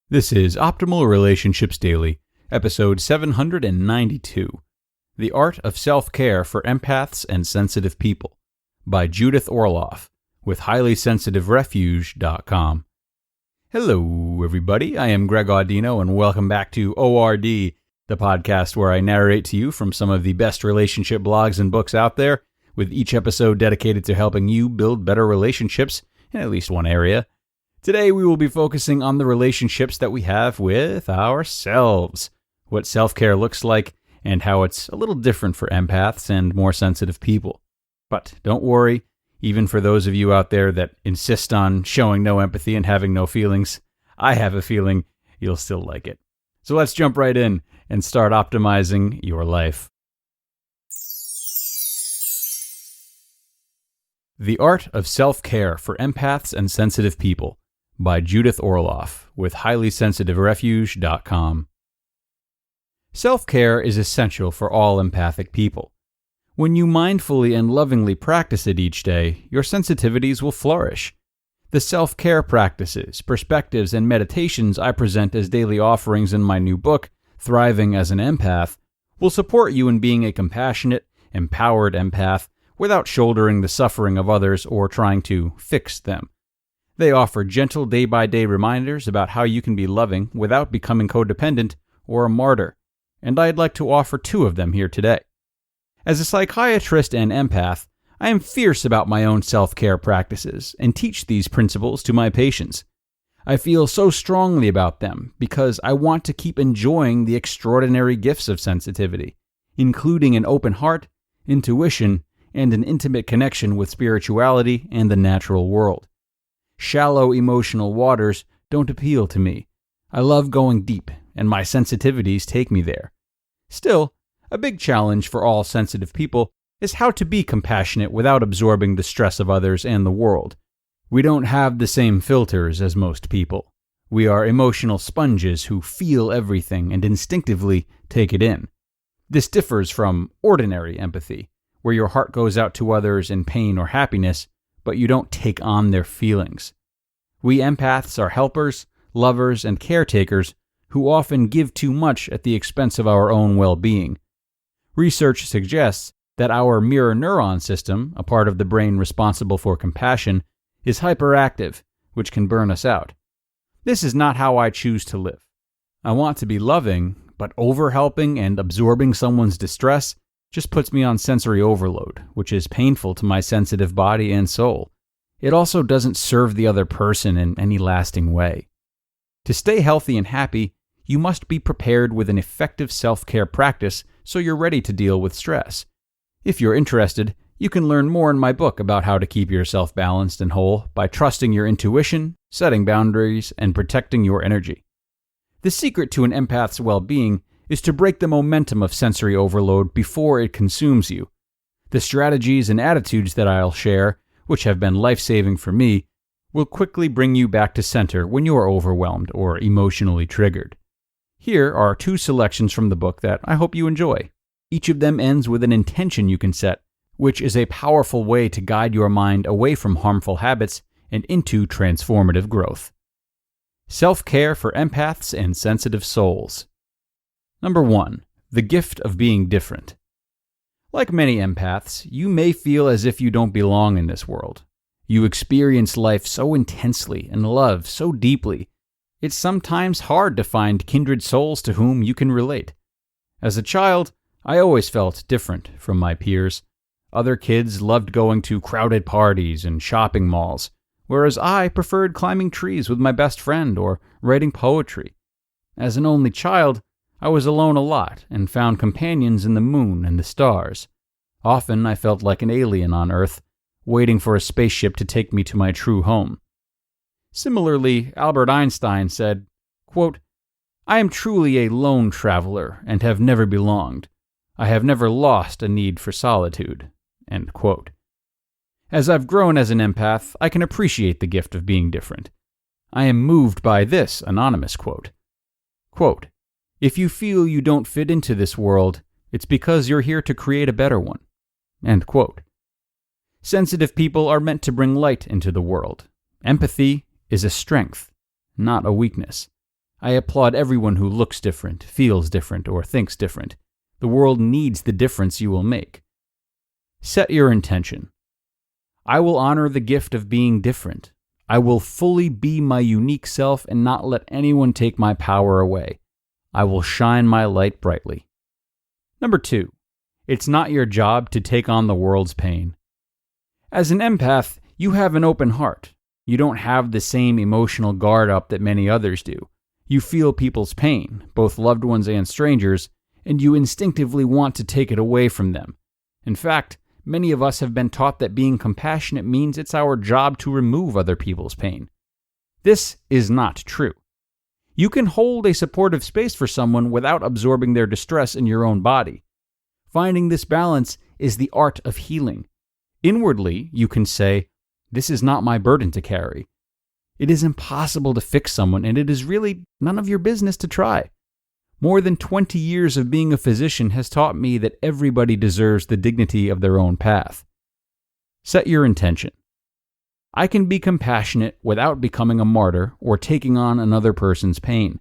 This is Optimal Relationships Daily, episode 792, The Art of Self-Care for Empaths and Sensitive People, by Judith Orloff, with HighlySensitiveRefuge.com. Hello, everybody. I am Greg Audino, and welcome back to ORD, the podcast where I narrate to you from some of the best relationship blogs and books out there, with each episode dedicated to helping you build better relationships in at least one area. Today we will be focusing on the relationships that we have with ourselves, what self-care looks like, and how it's a little different for empaths and more sensitive people. But don't worry, even for those of you out there that insist on showing no empathy and having no feelings, I have a feeling you'll still like it. So let's jump right in and start optimizing your life. The Art of Self-Care for Empaths and Sensitive People, by Judith Orloff, with HighlySensitiveRefuge.com. Self-care is essential for all empathic people. When you mindfully and lovingly practice it each day, your sensitivities will flourish. The self-care practices, perspectives, and meditations I present as daily offerings in my new book, Thriving as an Empath, will support you in being a compassionate, empowered empath without shouldering the suffering of others or trying to fix them. They offer gentle day-by-day reminders about how you can be loving without becoming codependent or a martyr, and I'd like to offer two of them here today. As a psychiatrist and empath, I am fierce about my own self-care practices and teach these principles to my patients. I feel so strongly about them because I want to keep enjoying the extraordinary gifts of sensitivity, including an open heart, intuition, and an intimate connection with spirituality and the natural world. Shallow emotional waters don't appeal to me. I love going deep, and my sensitivities take me there. Still, a big challenge for all sensitive people is how to be compassionate without absorbing the stress of others and the world. We don't have the same filters as most people. We are emotional sponges who feel everything and instinctively take it in. This differs from ordinary empathy, where your heart goes out to others in pain or happiness, but you don't take on their feelings. We empaths are helpers, lovers, and caretakers who often give too much at the expense of our own well-being. Research suggests that our mirror neuron system, a part of the brain responsible for compassion, is hyperactive, which can burn us out. This is not how I choose to live. I want to be loving, but over-helping and absorbing someone's distress just puts me on sensory overload, which is painful to my sensitive body and soul. It also doesn't serve the other person in any lasting way. To stay healthy and happy, you must be prepared with an effective self-care practice so you're ready to deal with stress. If you're interested, you can learn more in my book about how to keep yourself balanced and whole by trusting your intuition, setting boundaries, and protecting your energy. The secret to an empath's well-being is to break the momentum of sensory overload before it consumes you. The strategies and attitudes that I'll share, which have been life-saving for me, will quickly bring you back to center when you are overwhelmed or emotionally triggered. Here are two selections from the book that I hope you enjoy. Each of them ends with an intention you can set, which is a powerful way to guide your mind away from harmful habits and into transformative growth. Self-care for empaths and sensitive souls. Number 1. The gift of being different. Like many empaths, you may feel as if you don't belong in this world. You experience life so intensely and love so deeply, it's sometimes hard to find kindred souls to whom you can relate. As a child, I always felt different from my peers. Other kids loved going to crowded parties and shopping malls, whereas I preferred climbing trees with my best friend or writing poetry. As an only child, I was alone a lot and found companions in the moon and the stars. Often I felt like an alien on Earth, waiting for a spaceship to take me to my true home. Similarly, Albert Einstein said, quote, "I am truly a lone traveler and have never belonged. I have never lost a need for solitude." End quote. As I've grown as an empath, I can appreciate the gift of being different. I am moved by this anonymous quote. Quote, "If you feel you don't fit into this world, it's because you're here to create a better one." End quote. Sensitive people are meant to bring light into the world. Empathy is a strength, not a weakness. I applaud everyone who looks different, feels different, or thinks different. The world needs the difference you will make. Set your intention. I will honor the gift of being different. I will fully be my unique self and not let anyone take my power away. I will shine my light brightly. Number 2, it's not your job to take on the world's pain. As an empath, you have an open heart. You don't have the same emotional guard up that many others do. You feel people's pain, both loved ones and strangers, and you instinctively want to take it away from them. In fact, many of us have been taught that being compassionate means it's our job to remove other people's pain. This is not true. You can hold a supportive space for someone without absorbing their distress in your own body. Finding this balance is the art of healing. Inwardly, you can say, "This is not my burden to carry." It is impossible to fix someone, and it is really none of your business to try. More than 20 years of being a physician has taught me that everybody deserves the dignity of their own path. Set your intention. I can be compassionate without becoming a martyr or taking on another person's pain.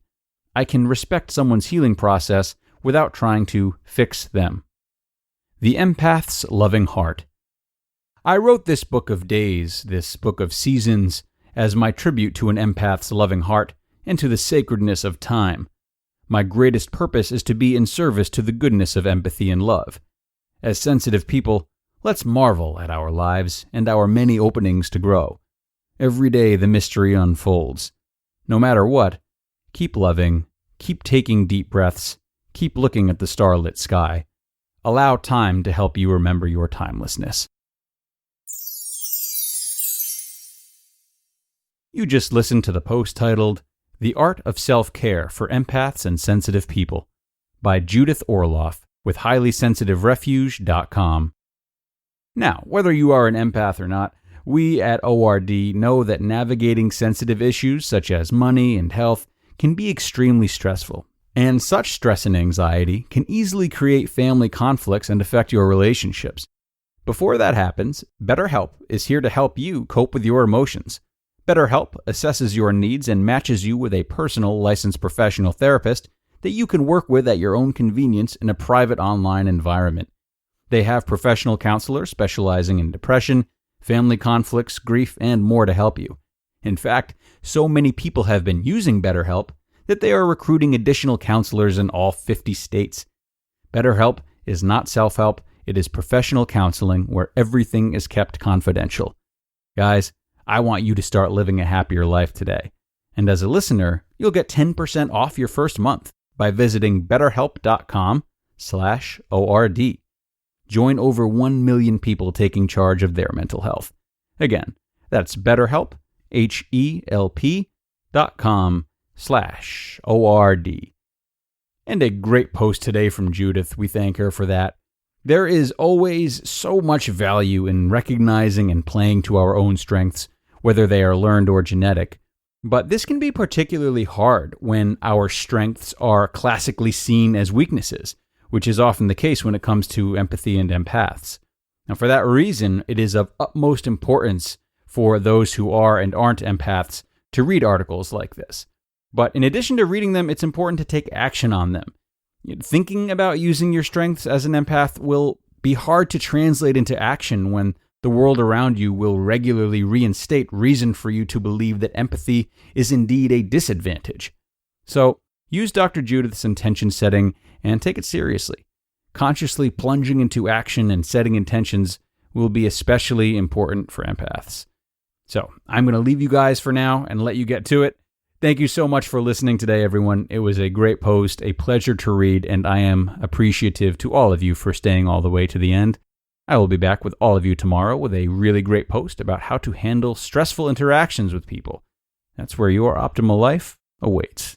I can respect someone's healing process without trying to fix them. The Empath's Loving Heart. I wrote this book of days, this book of seasons, as my tribute to an empath's loving heart and to the sacredness of time. My greatest purpose is to be in service to the goodness of empathy and love. As sensitive people, let's marvel at our lives and our many openings to grow. Every day the mystery unfolds. No matter what, keep loving, keep taking deep breaths, keep looking at the starlit sky. Allow time to help you remember your timelessness. You just listened to the post titled, "The Art of Self-Care for Empaths and Sensitive People" by Judith Orloff with HighlySensitiveRefuge.com. Now, whether you are an empath or not, we at ORD know that navigating sensitive issues such as money and health can be extremely stressful, and such stress and anxiety can easily create family conflicts and affect your relationships. Before that happens, BetterHelp is here to help you cope with your emotions. BetterHelp assesses your needs and matches you with a personal licensed professional therapist that you can work with at your own convenience in a private online environment. They have professional counselors specializing in depression, family conflicts, grief, and more to help you. In fact, so many people have been using BetterHelp that they are recruiting additional counselors in all 50 states. BetterHelp is not self-help, it is professional counseling where everything is kept confidential. Guys, I want you to start living a happier life today. And as a listener, you'll get 10% off your first month by visiting betterhelp.com/ORD. Join over 1 million people taking charge of their mental health. Again, that's BetterHelp, HELP.com/ORD. And a great post today from Judith. We thank her for that. There is always so much value in recognizing and playing to our own strengths, whether they are learned or genetic. But this can be particularly hard when our strengths are classically seen as weaknesses, which is often the case when it comes to empathy and empaths. Now, for that reason, it is of utmost importance for those who are and aren't empaths to read articles like this. But in addition to reading them, it's important to take action on them. Thinking about using your strengths as an empath will be hard to translate into action when the world around you will regularly reinstate reason for you to believe that empathy is indeed a disadvantage. So, use Dr. Judith's intention setting and take it seriously. Consciously plunging into action and setting intentions will be especially important for empaths. So, I'm going to leave you guys for now and let you get to it. Thank you so much for listening today, everyone. It was a great post, a pleasure to read, and I am appreciative to all of you for staying all the way to the end. I will be back with all of you tomorrow with a really great post about how to handle stressful interactions with people. That's where your optimal life awaits.